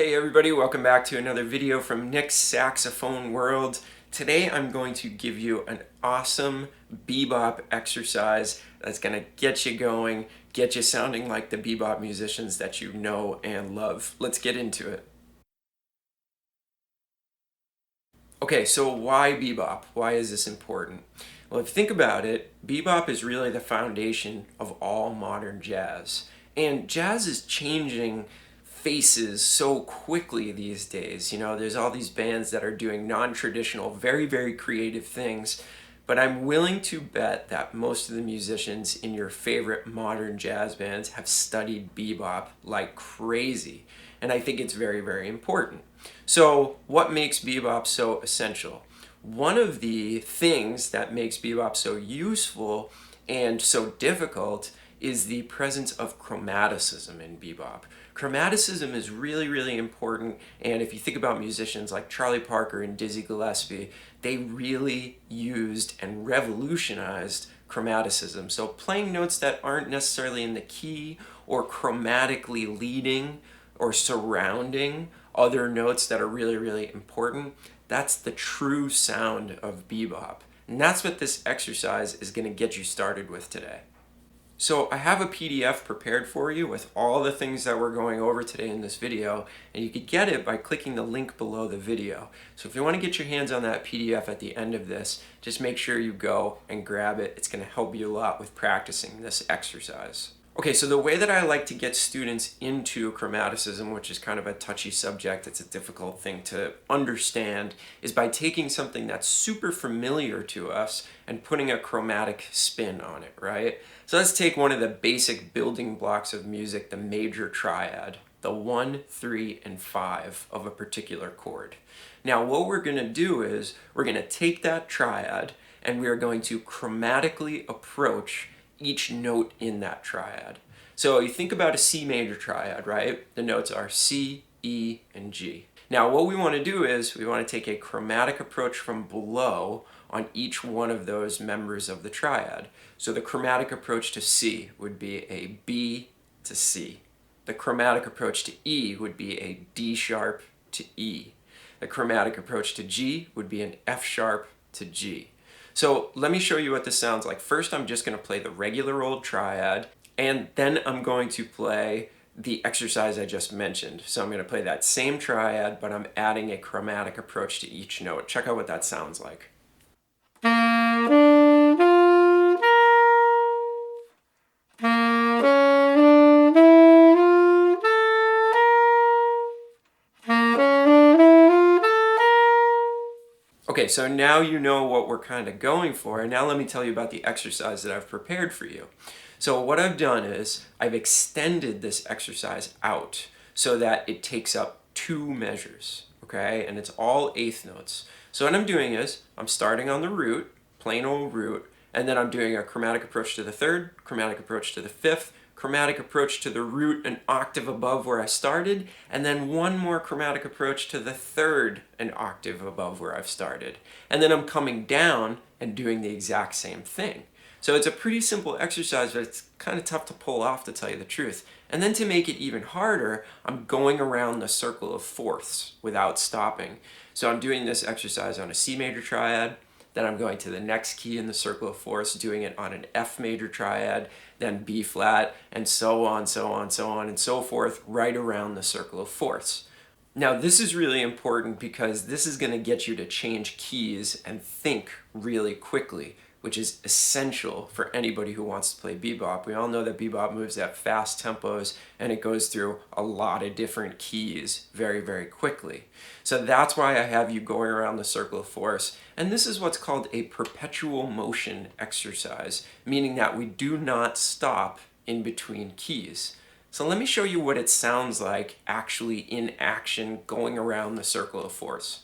Hey everybody, welcome back to another video from Nick's Saxophone World. Today I'm going to give you an awesome bebop exercise that's going to get you going, get you sounding like the bebop musicians that you know and love. Let's get into it. Okay, so why bebop? Why is this important? Well, if you think about it, bebop is really the foundation of all modern jazz. And jazz is changing faces so quickly these days. You know, there's all these bands that are doing non-traditional, very, very creative things. But I'm willing to bet that most of the musicians in your favorite modern jazz bands have studied bebop like crazy. And I think it's very, very important. So what makes bebop so essential? One of the things that makes bebop so useful and so difficult is the presence of chromaticism in bebop. Chromaticism is really, really important, and if you think about musicians like Charlie Parker and Dizzy Gillespie, they really used and revolutionized chromaticism. So playing notes that aren't necessarily in the key or chromatically leading or surrounding other notes that are really, really important, that's the true sound of bebop. And that's what this exercise is going to get you started with today. So I have a PDF prepared for you with all the things that we're going over today in this video, and you could get it by clicking the link below the video. So if you want to get your hands on that PDF at the end of this, just make sure you go and grab it. It's going to help you a lot with practicing this exercise. Okay, so the way that I like to get students into chromaticism, which is kind of a touchy subject, it's a difficult thing to understand, is by taking something that's super familiar to us and putting a chromatic spin on it, right? So let's take one of the basic building blocks of music, the major triad, the 1, 3, and 5 of a particular chord. Now what we're going to do is we're going to take that triad and we are going to chromatically approach each note in that triad. So you think about a C major triad, right? The notes are C, E, and G. Now what we want to do is we want to take a chromatic approach from below on each one of those members of the triad. So the chromatic approach to C would be a B to C. The chromatic approach to E would be a D sharp to E. The chromatic approach to G would be an F sharp to G. So let me show you what this sounds like. First, I'm just going to play the regular old triad, and then I'm going to play the exercise I just mentioned. So I'm going to play that same triad, but I'm adding a chromatic approach to each note. Check out what that sounds like. Okay, so now you know what we're kind of going for, and now let me tell you about the exercise that I've prepared for you. So what I've done is I've extended this exercise out so that it takes up 2 measures, okay? And it's all eighth notes. So what I'm doing is I'm starting on the root, plain old root, and then I'm doing a chromatic approach to the 3rd, chromatic approach to the 5th, chromatic approach to the root an octave above where I started, and then one more chromatic approach to the 3rd an octave above where I've started. And then I'm coming down and doing the exact same thing. So it's a pretty simple exercise, but it's kind of tough to pull off, to tell you the truth. And then to make it even harder, I'm going around the circle of fourths without stopping. So I'm doing this exercise on a C major triad, then I'm going to the next key in the circle of fourths, doing it on an F major triad, then B flat, and so on, so on, so on, and so forth, right around the circle of fourths. Now this is really important because this is going to get you to change keys and think really quickly, which is essential for anybody who wants to play bebop. We all know that bebop moves at fast tempos and it goes through a lot of different keys very, very quickly. So that's why I have you going around the circle of fourths. And this is what's called a perpetual motion exercise, meaning that we do not stop in between keys. So let me show you what it sounds like actually in action going around the circle of fourths.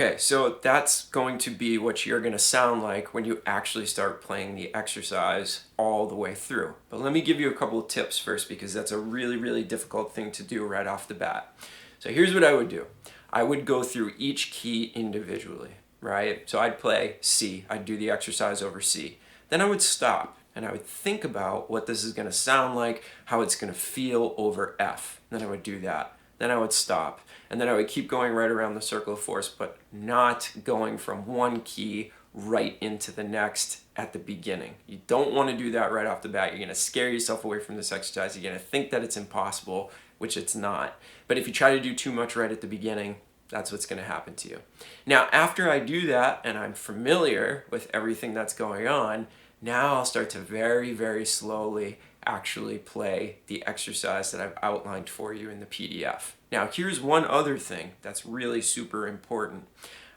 Okay, so that's going to be what you're going to sound like when you actually start playing the exercise all the way through. But let me give you a couple of tips first, because that's a really, really difficult thing to do right off the bat. So here's what I would do. I would go through each key individually, right? So I'd play C. I'd do the exercise over C. Then I would stop and I would think about what this is going to sound like, how it's going to feel over F. Then I would do that. Then I would stop. And then I would keep going right around the circle of force, but not going from one key right into the next at the beginning. You don't want to do that right off the bat. You're going to scare yourself away from this exercise. You're going to think that it's impossible, which it's not. But if you try to do too much right at the beginning, that's what's going to happen to you. Now, after I do that and I'm familiar with everything that's going on, now I'll start to very, very slowly actually play the exercise that I've outlined for you in the PDF. Now, here's one other thing that's really super important.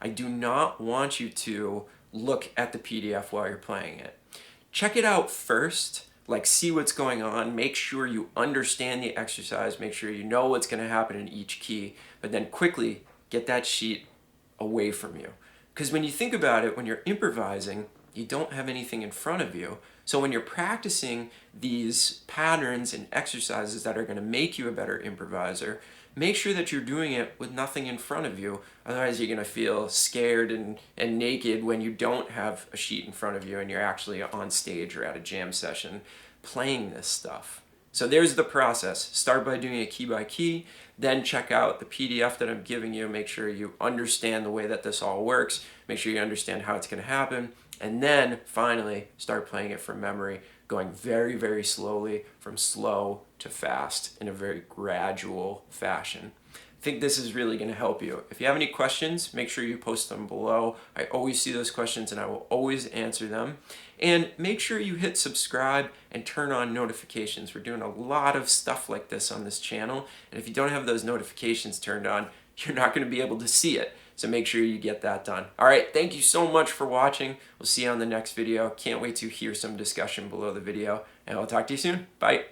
I do not want you to look at the PDF while you're playing it. Check it out first, like see what's going on, make sure you understand the exercise, make sure you know what's going to happen in each key, but then quickly get that sheet away from you. Because when you think about it, when you're improvising, you don't have anything in front of you. So when you're practicing these patterns and exercises that are going to make you a better improviser, make sure that you're doing it with nothing in front of you. Otherwise, you're going to feel scared and naked when you don't have a sheet in front of you and you're actually on stage or at a jam session playing this stuff. So there's the process. Start by doing it key by key, then check out the PDF that I'm giving you. Make sure you understand the way that this all works. Make sure you understand how it's going to happen. And then finally start playing it from memory, going very, very slowly from slow to fast in a very gradual fashion. I think this is really going to help you. If you have any questions, make sure you post them below. I always see those questions and I will always answer them. And make sure you hit subscribe and turn on notifications. We're doing a lot of stuff like this on this channel. And if you don't have those notifications turned on, you're not going to be able to see it. So make sure you get that done. All right, thank you so much for watching. We'll see you on the next video. Can't wait to hear some discussion below the video. And I'll talk to you soon. Bye.